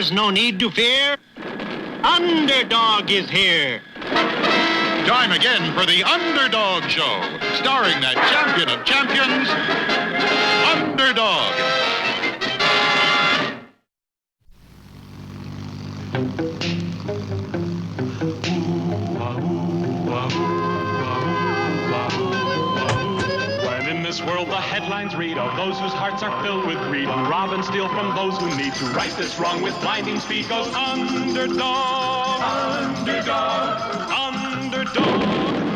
is no need to fear. Underdog is here. Time again for the Underdog Show, starring that champion of champions, Underdog. When in this world the headlines read of those whose hearts are filled with greed, who rob and steal from those who need to right this wrong with blinding speed, goes Underdog, Underdog, Underdog,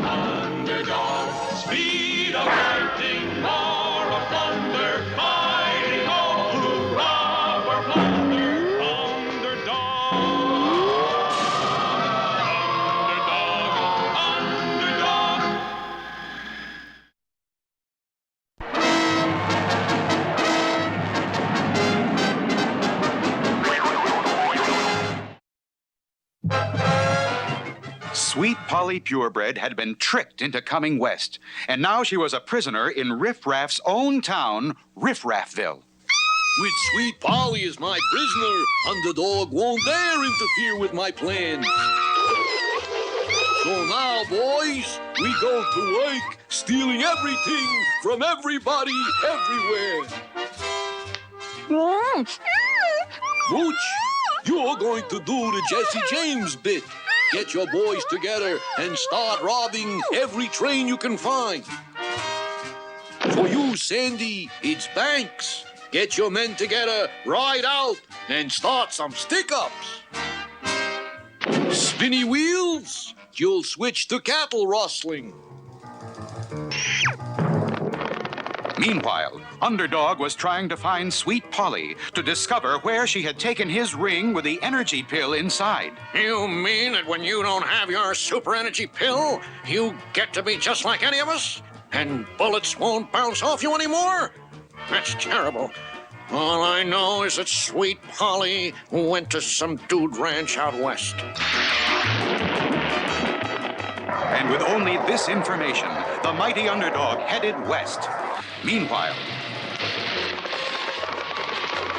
Underdog. Speed of lightning, roar of thunder, fighting all who rob or plunder. Underdog, Underdog, Underdog. Sweet Polly Purebred had been tricked into coming west, and now she was a prisoner in Riffraff's own town, Riffraffville. With Sweet Polly as my prisoner, Underdog won't dare interfere with my plans. So now, boys, we go to work, stealing everything from everybody, everywhere. Mooch, you're going to do the Jesse James bit. Get your boys together and start robbing every train you can find. For you, Sandy, it's Banks. Get your men together, ride out, and start some stick-ups. Spinny Wheels, you'll switch to cattle rustling. Meanwhile, Underdog was trying to find Sweet Polly to discover where she had taken his ring with the energy pill inside. You mean that when you don't have your super energy pill, you get to be just like any of us? And bullets won't bounce off you anymore? That's terrible. All I know is that Sweet Polly went to some dude ranch out west. And with only this information, the mighty Underdog headed west. Meanwhile,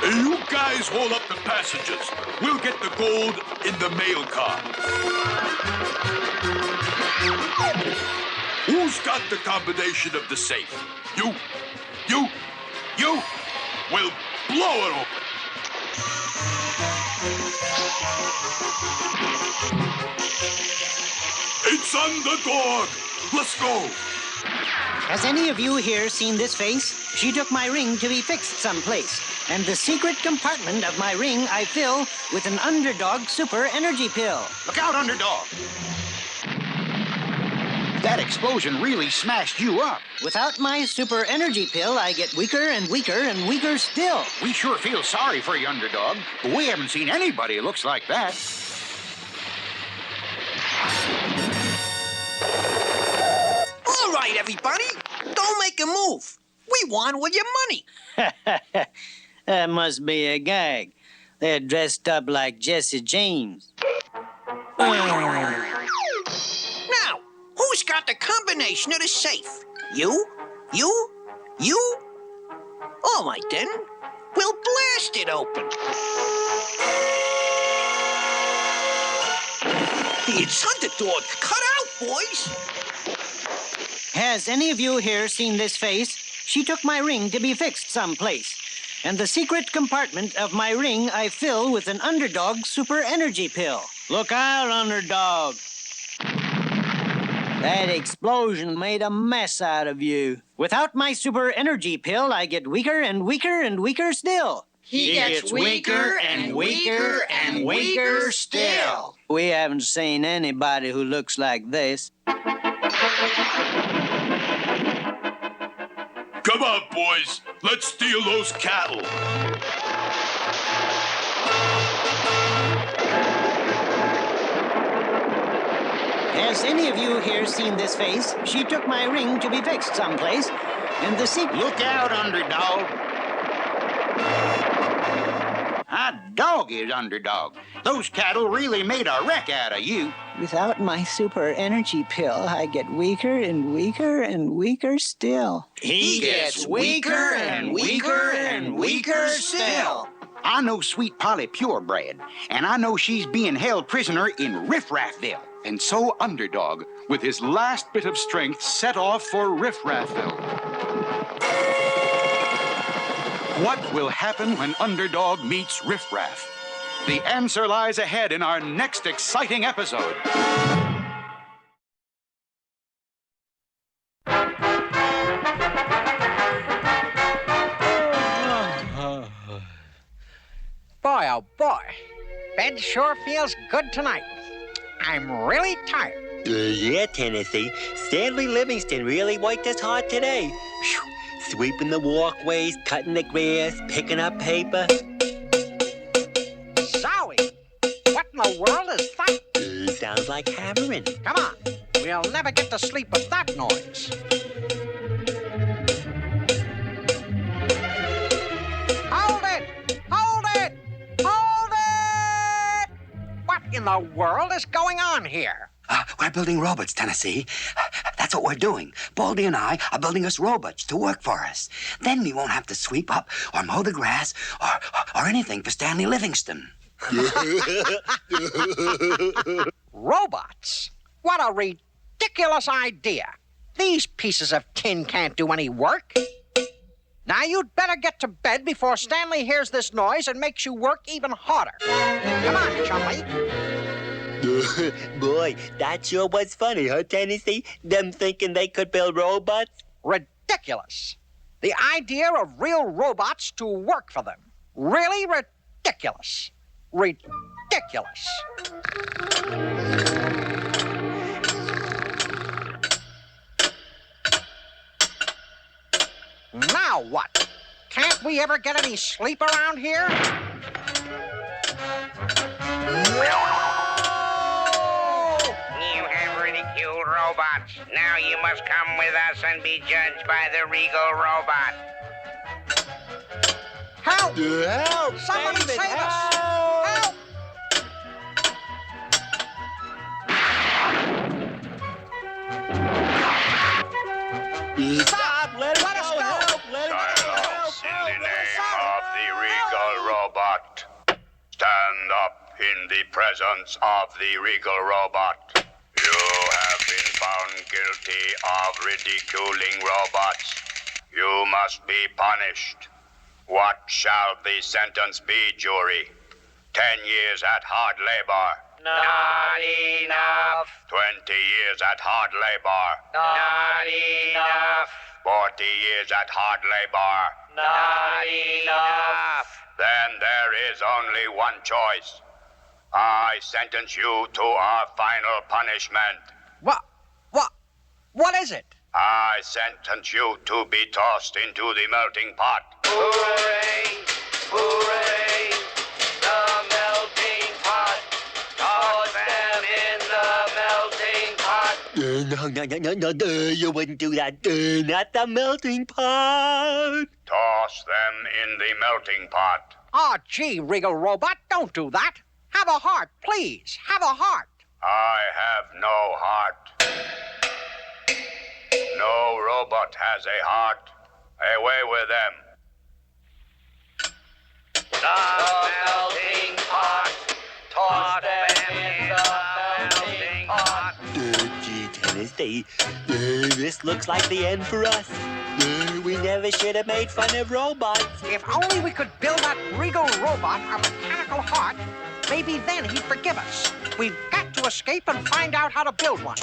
You guys hold up the passengers. We'll get the gold in the mail car. Who's got the combination of the safe? You? Well, blow it open. It's Underdog. Let's go. Has any of you here seen this face? She took my ring to be fixed someplace. And the secret compartment of my ring I fill with an Underdog super energy pill. look out, Underdog! That explosion really smashed you up. Without my super energy pill, I get weaker and weaker and weaker still. We sure feel sorry for you, Underdog, but we haven't seen anybody who looks like that. All right, everybody, don't make a move. We want all your money. That must be a gag. They're dressed up like Jesse James. Now, who's got the combination of the safe? You? All right, then. We'll blast it open. It's Underdog. Cut out, boys. Has any of you here seen this face? She took my ring to be fixed someplace. And the secret compartment of my ring I fill with an Underdog super energy pill. Look out, Underdog. That explosion made a mess out of you. Without my super energy pill, I get weaker and weaker and weaker still. He gets weaker and weaker and weaker still. We haven't seen anybody who looks like this. Come on, boys. Let's steal those cattle. Has any of you here seen this face? She took my ring to be fixed someplace. And the secret... Look out, Underdog. Hot dog is Underdog. Those cattle really made a wreck out of you. Without my super energy pill, I get weaker and weaker and weaker still. He gets weaker and weaker and weaker still. I know sweet Polly Purebred, and I know she's being held prisoner in Riffraffville. And so Underdog, with his last bit of strength, set off for Riffraffville. What will happen when Underdog meets Riffraff? The answer lies ahead in our next exciting episode. Boy, oh boy. Bed sure feels good tonight. I'm really tired. Yeah, Tennessee. Stanley Livingston really worked us hard today. Phew. Sweeping the walkways, cutting the grass, picking up paper. Zowie! What in the world is that? Sounds like hammering. Come on. We'll never get to sleep with that noise. Hold it! Hold it! Hold it! What in the world is going on here? We're building robots, Tennessee. That's what we're doing. Baldy and I are building us robots to work for us. Then we won't have to sweep up or mow the grass or anything for Stanley Livingston. Robots? What a ridiculous idea. These pieces of tin can't do any work. Now you'd better get to bed before Stanley hears this noise and makes you work even harder. Come on, Chumley. Boy, that sure was funny, huh, Tennessee? Them thinking they could build robots? Ridiculous. The idea of real robots to work for them. Really ridiculous. Ridiculous. Now what? Can't we ever get any sleep around here? You have ridiculed robots. Now you must come with us and be judged by the regal robot. Help! Help! Somebody David, save us! help! Stop! Let us go! Help! Let us go! Silence in the name of the regal robot. Stand up in the presence of the regal robot. You have been found guilty of ridiculing robots. You must be punished. What shall the sentence be, jury? 10 years at hard labor. Not enough. 20 years at hard labor. Not enough. 40 years at hard labor. Not enough. Then there is only one choice. I sentence you to our final punishment. What is it? I sentence you to be tossed into the melting pot. Hooray! Hooray! The melting pot. Toss them in the melting pot. No, you wouldn't do that. Not the melting pot. Toss them in the melting pot. Oh, gee, Regal Robot, don't do that. Have a heart, please. Have a heart. I have no heart. No robot has a heart. Away with them. The melting pot. Toss them in the melting pot. Gee, Tennessee, this looks like the end for us. We never should have made fun of robots. If only we could build that Regal Robot a mechanical heart, maybe then he'd forgive us. We've got to escape and find out how to build one.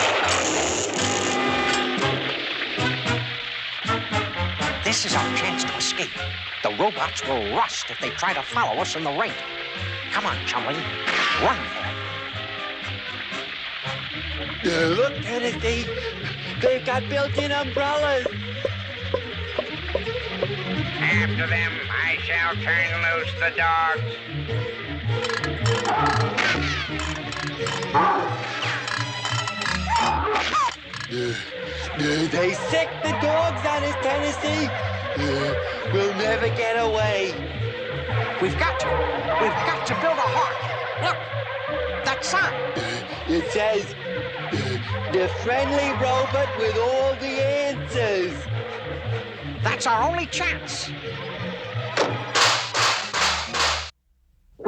This is our chance to escape. The robots will rust if they try to follow us in the rain. Come on, Chumley. Run for it. Look, Tennessee, they've got built-in umbrellas. After them, I shall turn loose the dogs. They sick the dogs on us, Tennessee. We'll never get away. We've got to build a heart. Look, that sign. It says, the friendly robot with all the answers. That's our only chance.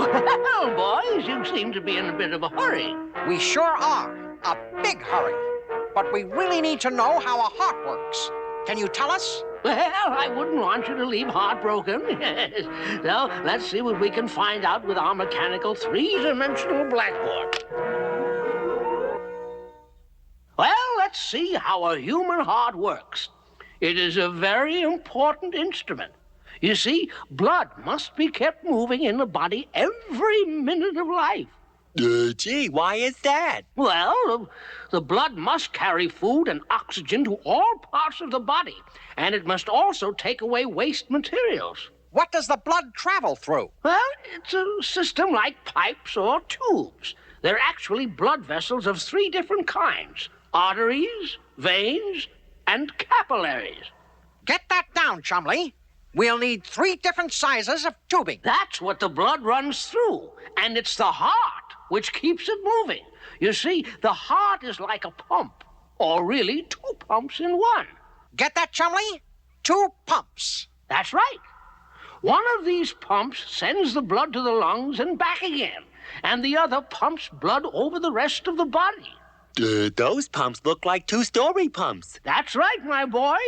Well, boys, you seem to be in a bit of a hurry. We sure are. A big hurry. But we really need to know how a heart works. Can you tell us? Well, I wouldn't want you to leave heartbroken. Yes. So, let's see what we can find out with our mechanical three-dimensional blackboard. Well, let's see how a human heart works. It is a very important instrument. You see, blood must be kept moving in the body every minute of life. Gee, why is that? Well, the blood must carry food and oxygen to all parts of the body, and it must also take away waste materials. What does the blood travel through? Well, it's a system like pipes or tubes. They're actually blood vessels of three different kinds: arteries, veins, and capillaries. Get that down, Chumley. We'll need 3 different sizes of tubing. That's what the blood runs through, and it's the heart which keeps it moving. You see, the heart is like a pump, or really 2 pumps in one. Get that, Chumley? 2 pumps. That's right. One of these pumps sends the blood to the lungs and back again, and the other pumps blood over the rest of the body. Those pumps look like 2-story pumps. That's right, my boy.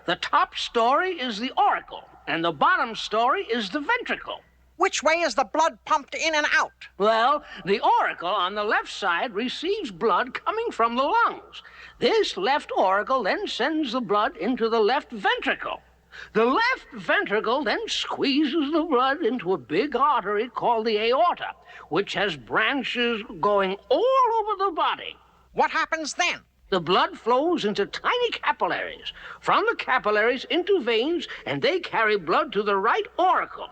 The top story is the auricle, and the bottom story is the ventricle. Which way is the blood pumped in and out? Well, the auricle on the left side receives blood coming from the lungs. This left auricle then sends the blood into the left ventricle. The left ventricle then squeezes the blood into a big artery called the aorta, which has branches going all over the body. What happens then? The blood flows into tiny capillaries, from the capillaries into veins, and they carry blood to the right auricle.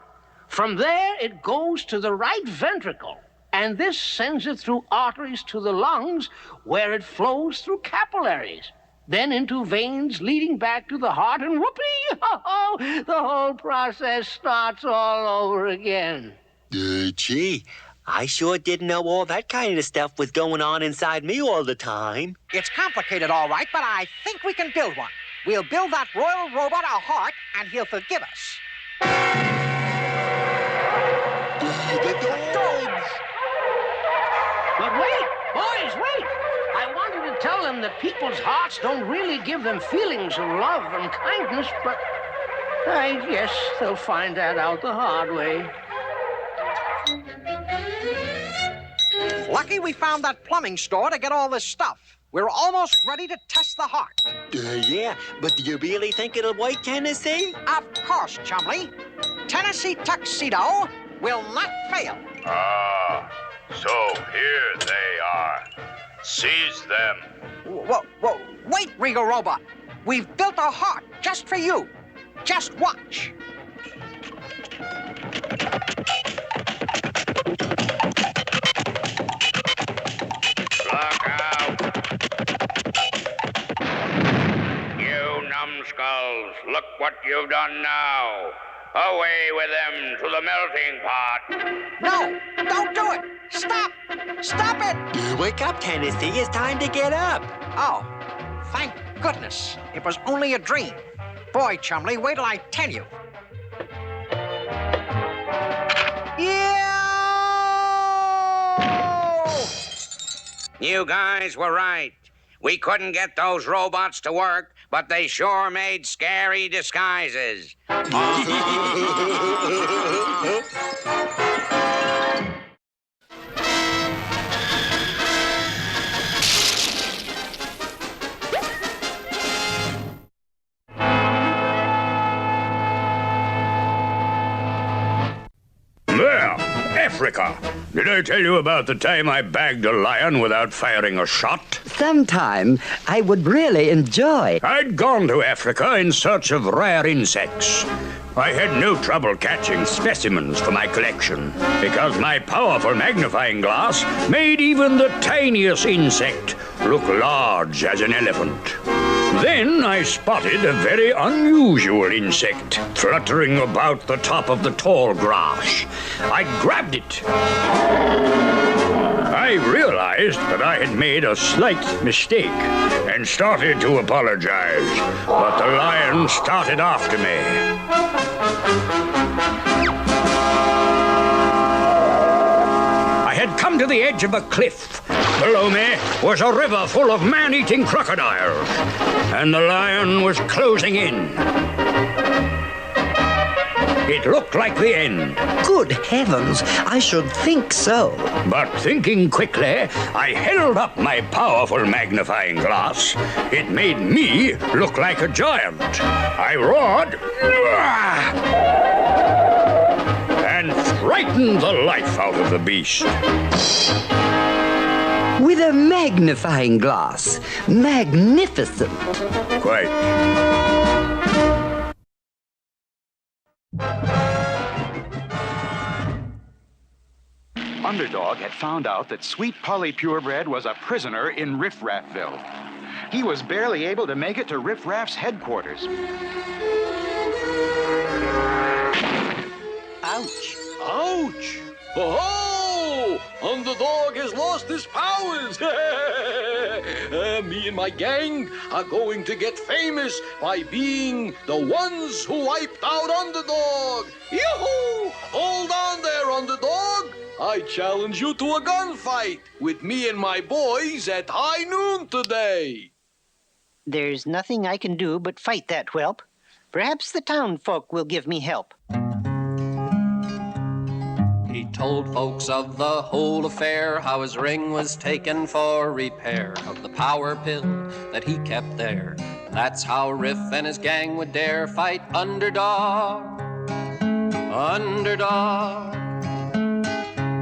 From there, it goes to the right ventricle, and this sends it through arteries to the lungs, where it flows through capillaries, then into veins leading back to the heart, and whoopee, the whole process starts all over again. Gee, I sure didn't know all that kind of stuff was going on inside me all the time. It's complicated, all right, but I think we can build one. We'll build that royal robot a heart, and he'll forgive us. The dogs! But wait, boys, wait! I wanted to tell them that people's hearts don't really give them feelings of love and kindness, but I guess they'll find that out the hard way. Lucky we found that plumbing store to get all this stuff. We're almost ready to test the heart. Yeah, but do you really think it'll work, Tennessee? Of course, Chumley. Tennessee Tuxedo will not fail. Ah, so here they are. Seize them. Whoa, wait, Regal Robot. We've built a heart just for you. Just watch. Look out! You numbskulls, look what you've done now. Away with them to the melting pot. No, don't do it. Stop. Stop it. Wake up, Tennessee. It's time to get up. Oh, thank goodness. It was only a dream. Boy, Chumley, wait till I tell you. You guys were right. We couldn't get those robots to work, but they sure made scary disguises. There, Africa. Did I tell you about the time I bagged a lion without firing a shot? Sometime I would really enjoy. I'd gone to Africa in search of rare insects. I had no trouble catching specimens for my collection because my powerful magnifying glass made even the tiniest insect look large as an elephant. Then I spotted a very unusual insect fluttering about the top of the tall grass. I grabbed it. I realized that I had made a slight mistake and started to apologize, but the lion started after me. the edge of a cliff. Below me was a river full of man-eating crocodiles, and the lion was closing in. It looked like the end. Good heavens, I should think so. But thinking quickly, I held up my powerful magnifying glass. It made me look like a giant. I roared and frightened the life out of the beast. With a magnifying glass. Magnificent. Quite. Underdog had found out that sweet Polly Purebred was a prisoner in Riffraffville. He was barely able to make it to Riffraff's headquarters. Ouch. Ouch! Oh! Underdog has lost his powers! Me and my gang are going to get famous by being the ones who wiped out Underdog! Yoo-hoo! Hold on there, Underdog! I challenge you to a gunfight with me and my boys at high noon today. There's nothing I can do but fight that whelp. Perhaps the town folk will give me help. He told folks of the whole affair, how his ring was taken for repair of the power pill that he kept there. That's how Riff and his gang would dare fight Underdog. Underdog.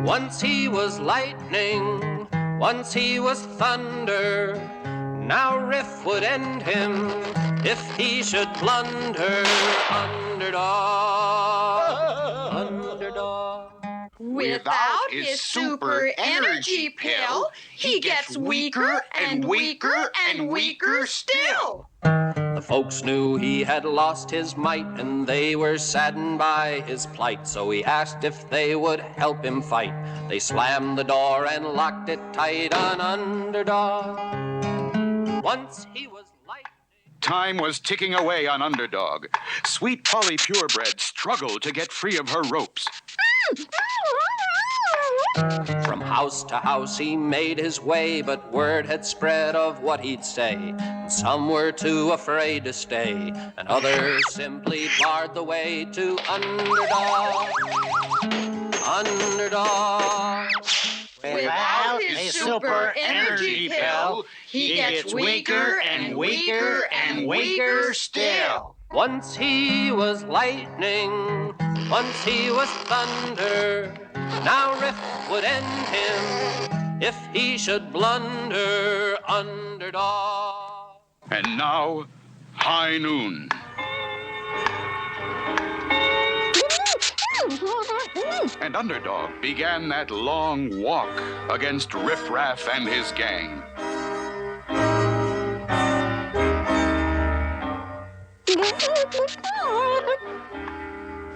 Once he was lightning, once he was thunder. Now Riff would end him if he should blunder. Underdog. Underdog. Without his super energy pill, he gets weaker and weaker and weaker still. The folks knew he had lost his might, and they were saddened by his plight. So he asked if they would help him fight. They slammed the door and locked it tight on Underdog. Once he was Time was ticking away on Underdog. Sweet Polly Purebred struggled to get free of her ropes. From house to house he made his way, but word had spread of what he'd say. And some were too afraid to stay, and others simply barred the way to Underdog. Underdog. Without his super energy pill, he gets weaker and weaker and weaker still. Once he was lightning, once he was thunder. Now Riff would end him if he should blunder. Underdog. And now, high noon. And Underdog began that long walk against Riffraff and his gang.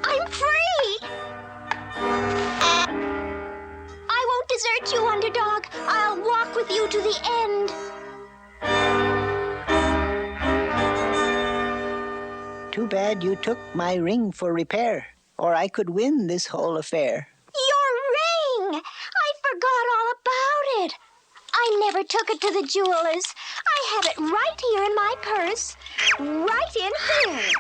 I'm free! I won't desert you, Underdog. I'll walk with you to the end. Too bad you took my ring for repair, or I could win this whole affair. Your ring! I forgot all about it. I never took it to the jeweler's. I have it right here in my purse. Right in here.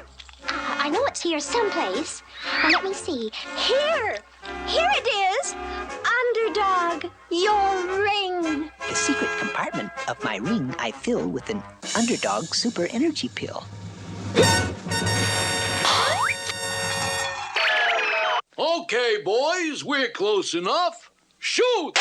I know it's here someplace. Now, let me see. Here! Here it is! Underdog, your ring. The secret compartment of my ring I fill with an Underdog super energy pill. Okay, boys, we're close enough. Shoot!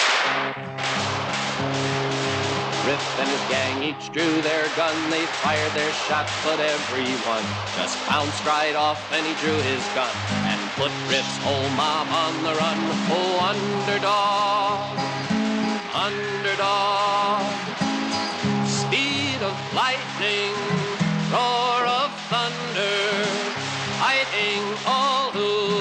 Riff and his gang each drew their gun. They fired their shots, but everyone just bounced right off, and he drew his gun and put Riff's whole mob on the run. Oh, Underdog, Underdog, speed of lightning, roar of thunder, fighting all who